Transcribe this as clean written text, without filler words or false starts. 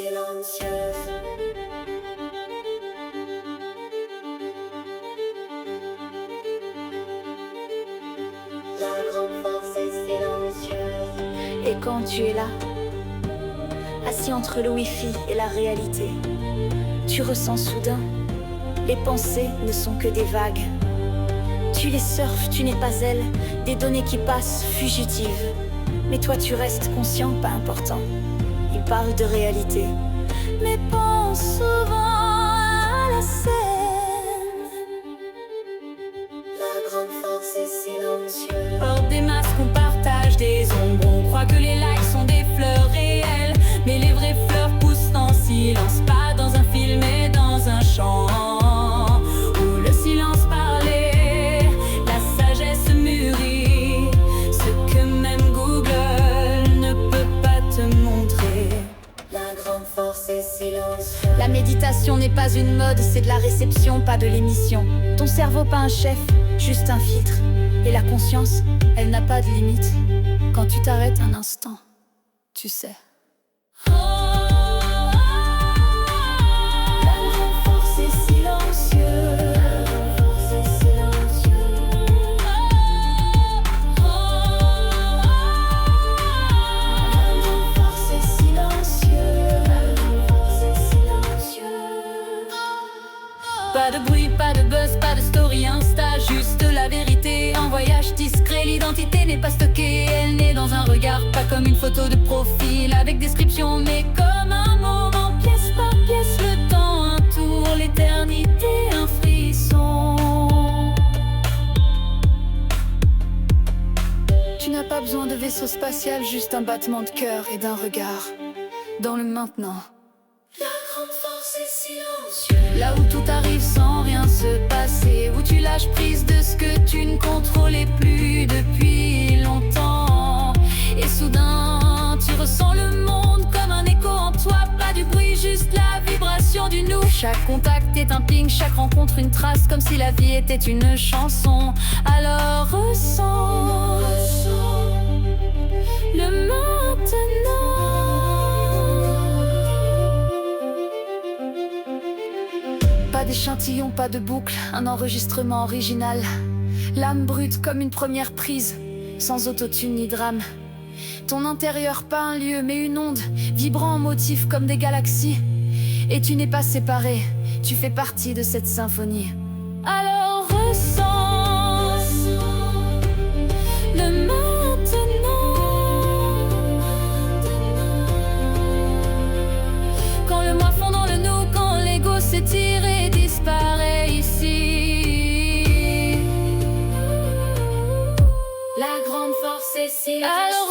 silencieuse. La grande force est silencieuse. Et quand tu es là, assis entre le wifi et la réalité, tu ressens soudain, les pensées ne sont que des vagues. Tu les surfes, tu n'es pas elle, des données qui passent fugitives. Mais toi tu restes conscient, pas important. Il parle de réalité, mais pense souvent à la scène. La grande force est silencieuse. Hors des masques, on partage des ombres. On croit que les likes sont des fleurs réelles, mais les vraies fleurs poussent en silence, pas dans un film mais dans un champ où le silence parlait, la sagesse mûrit, ce que même Google ne peut pas te montrer. La grande force est silencieuse. La méditation n'est pas une mode, c'est de la réception, pas de l'émission. Ton cerveau pas un chef, juste un filtre. Et la conscience, elle n'a pas de limite. Quand tu t'arrêtes un instant, tu sais. La grande force est silencieuse. La grande force est silencieuse. La grande force est silencieuse. La grande force est silencieuse. Pas de bruit, pas de buzz, pas de story Insta, juste la vérité en voyage discret. L'identité n'est pas stockée, elle naît dans un regard, pas comme une photo de profil avec description, mais comme un moment, pièce par pièce. Le temps, un tour, l'éternité, un frisson. Tu n'as pas besoin de vaisseau spatial, juste un battement de cœur et d'un regard dans le maintenant. La grande force est silencieuse. Là où tout arrive sans rien se passer, où tu lâches prise de ce que tu ne contrôlais plus depuis longtemps. Et soudain, tu ressens le monde comme un écho en toi. Pas du bruit, juste la vibration du nous. Chaque contact est un ping, chaque rencontre une trace, comme si la vie était une chanson. Alors ressens le maintenant. Pas d'échantillon, pas de boucle, un enregistrement original. L'âme brute comme une première prise, sans autotune ni drame. Ton intérieur pas un lieu mais une onde, vibrant en motifs comme des galaxies. Et tu n'es pas séparé, tu fais partie de cette symphonie. Alors ressens le maintenant. Quand le moi fond dans le nous, quand l'ego s'étire et disparaît ici. La grande force est silencieuse. Alors